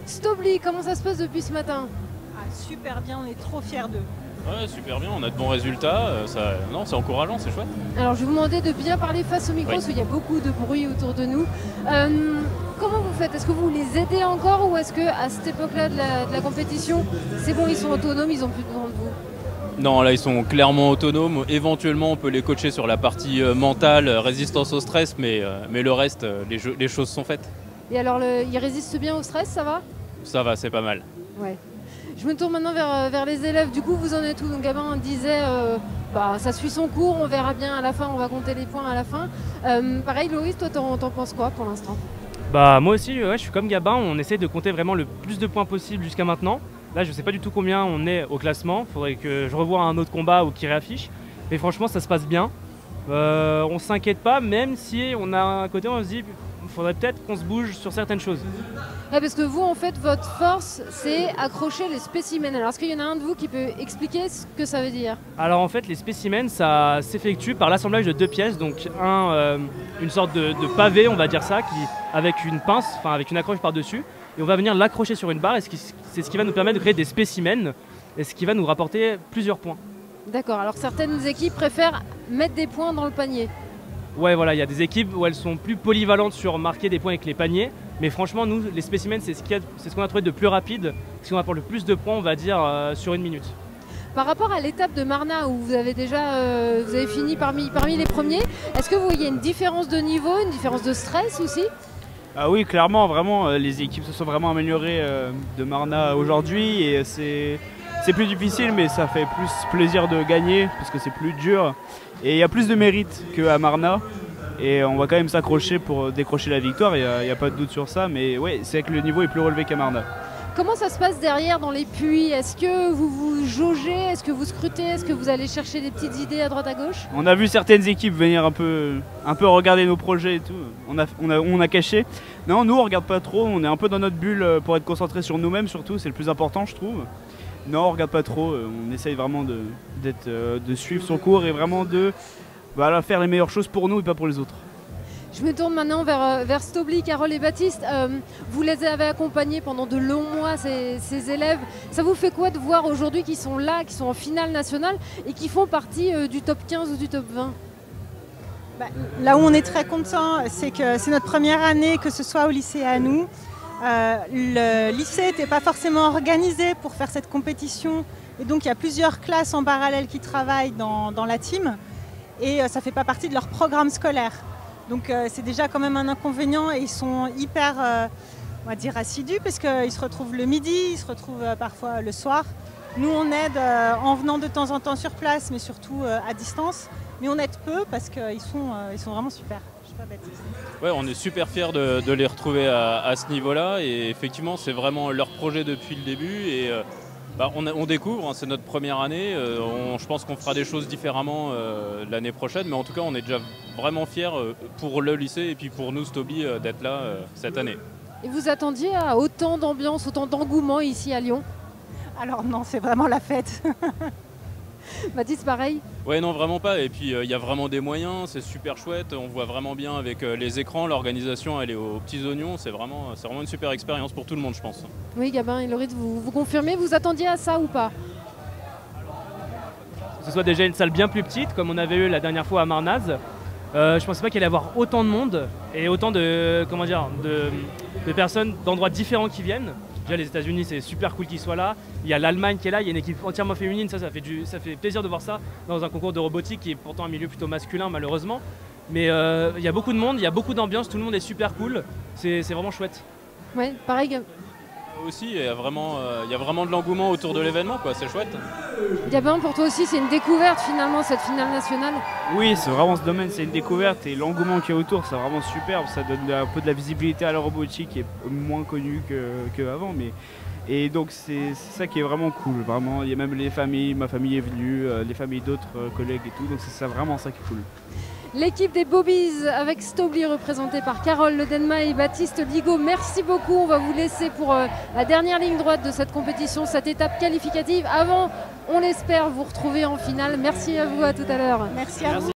Stobli, comment ça se passe depuis ce matin? Super bien, on est trop fiers d'eux. Ouais, super bien, on a de bons résultats. Non, c'est encourageant, c'est chouette. Alors je vais vous demander de bien parler face au micro, parce qu'il y a beaucoup de bruit autour de nous. Comment vous faites? Est-ce que vous les aidez encore ou est-ce qu'à cette époque-là de la compétition, c'est bon, ils sont autonomes, ils n'ont plus besoin de vous? Non, là, ils sont clairement autonomes. Éventuellement, on peut les coacher sur la partie mentale, résistance au stress, mais le reste, les choses sont faites. Et alors, ils résistent bien au stress, ça va? Ça va, c'est pas mal. Ouais. Je me tourne maintenant vers les élèves. Du coup, vous en êtes où? Donc, Gabin disait, ça suit son cours, on verra bien à la fin, on va compter les points à la fin. Pareil, Loïs, toi, t'en penses quoi pour l'instant? Moi aussi, ouais, je suis comme Gabin, on essaie de compter vraiment le plus de points possible jusqu'à maintenant. Là, je ne sais pas du tout combien on est au classement, il faudrait que je revoie un autre combat ou qu'il réaffiche. Mais franchement, ça se passe bien. On ne s'inquiète pas, même si on a un côté, on se dit il faudrait peut-être qu'on se bouge sur certaines choses. Ouais, parce que vous, en fait, votre force, c'est accrocher les spécimens. Alors, est-ce qu'il y en a un de vous qui peut expliquer ce que ça veut dire? Alors en fait, les spécimens, ça s'effectue par l'assemblage de deux pièces, donc une sorte de pavé, on va dire ça, avec une pince, enfin avec une accroche par-dessus, et on va venir l'accrocher sur une barre, et c'est ce qui va nous permettre de créer des spécimens, et ce qui va nous rapporter plusieurs points. D'accord, alors certaines équipes préfèrent mettre des points dans le panier. Ouais, voilà, il y a des équipes où elles sont plus polyvalentes sur marquer des points avec les paniers, mais franchement, nous, les spécimens, c'est ce qu'on a trouvé de plus rapide, ce qu'on apporte le plus de points, on va dire, sur une minute. Par rapport à l'étape de Marna, où vous avez déjà vous avez fini parmi les premiers, est-ce que vous voyez une différence de niveau, une différence de stress aussi? Ah oui, clairement, vraiment, les équipes se sont vraiment améliorées de Marna aujourd'hui, et c'est plus difficile, mais ça fait plus plaisir de gagner, parce que c'est plus dur. Et il y a plus de mérite qu'à Marna, et on va quand même s'accrocher pour décrocher la victoire, il n'y a pas de doute sur ça, mais ouais, c'est que le niveau est plus relevé qu'à Marna. Comment ça se passe derrière dans les puits? Est-ce que vous vous jaugez? Est-ce que vous scrutez? Est-ce que vous allez chercher des petites idées à droite à gauche? On a vu certaines équipes venir un peu regarder nos projets et tout, on a caché. Non, nous on regarde pas trop, on est un peu dans notre bulle pour être concentré sur nous-mêmes surtout, c'est le plus important je trouve. Non, on regarde pas trop, on essaye vraiment de suivre son cours et vraiment de faire les meilleures choses pour nous et pas pour les autres. Je me tourne maintenant vers Stobli, Carole et Baptiste. Vous les avez accompagnés pendant de longs mois, ces élèves. Ça vous fait quoi de voir aujourd'hui qu'ils sont là, qu'ils sont en finale nationale et qui font partie du top 15 ou du top 20? Là où on est très content, c'est que c'est notre première année, que ce soit au lycée à nous. Le lycée n'était pas forcément organisé pour faire cette compétition. Et donc il y a plusieurs classes en parallèle qui travaillent dans la team. Et ça ne fait pas partie de leur programme scolaire. Donc c'est déjà quand même un inconvénient et ils sont hyper, on va dire, assidus parce qu'ils se retrouvent le midi, ils se retrouvent parfois le soir. Nous on aide en venant de temps en temps sur place mais surtout à distance. Mais on aide peu parce qu'ils sont vraiment super. Je sais pas, Baptiste. Ouais, on est super fiers de les retrouver à ce niveau-là et effectivement c'est vraiment leur projet depuis le début et on découvre, hein, c'est notre première année, je pense qu'on fera des choses différemment l'année prochaine, mais en tout cas on est déjà vraiment fiers pour le lycée et puis pour nous Stobli d'être là cette année. Et vous attendiez à autant d'ambiance, autant d'engouement ici à Lyon? Alors non, c'est vraiment la fête. Baptiste, pareil? Ouais, non, vraiment pas. Et puis, il y a vraiment des moyens, c'est super chouette. On voit vraiment bien avec les écrans. L'organisation, elle est aux petits oignons. C'est vraiment une super expérience pour tout le monde, je pense. Oui, Gabin et Lauride, vous confirmez? Vous attendiez à ça ou pas? Que ce soit déjà une salle bien plus petite, comme on avait eu la dernière fois à Marnaz. Je pensais pas qu'il allait y avoir autant de monde et autant de personnes d'endroits différents qui viennent. Déjà les États-Unis, c'est super cool qu'ils soient là. Il y a l'Allemagne qui est là, il y a une équipe entièrement féminine, ça fait plaisir de voir ça dans un concours de robotique qui est pourtant un milieu plutôt masculin malheureusement. Mais il y a beaucoup de monde, il y a beaucoup d'ambiance, tout le monde est super cool, c'est vraiment chouette. Ouais, pareil. Aussi, il y a vraiment de l'engouement autour de l'événement, quoi. C'est chouette. Gabin, pour toi aussi, c'est une découverte finalement cette finale nationale? Oui, c'est vraiment ce domaine, c'est une découverte et l'engouement qui est autour, c'est vraiment superbe. Ça donne un peu de la visibilité à la robotique qui est moins connue qu'avant. Et donc c'est ça qui est vraiment cool. Vraiment, il y a même les familles, ma famille est venue, les familles d'autres collègues et tout. Donc c'est vraiment ça qui est cool. L'équipe des Bobies avec Stobli représentée par Carole Ledenma et Baptiste Ligo. Merci beaucoup. On va vous laisser pour la dernière ligne droite de cette compétition, cette étape qualificative. Avant, on l'espère, vous retrouver en finale. Merci à vous, à tout à l'heure. Merci à vous.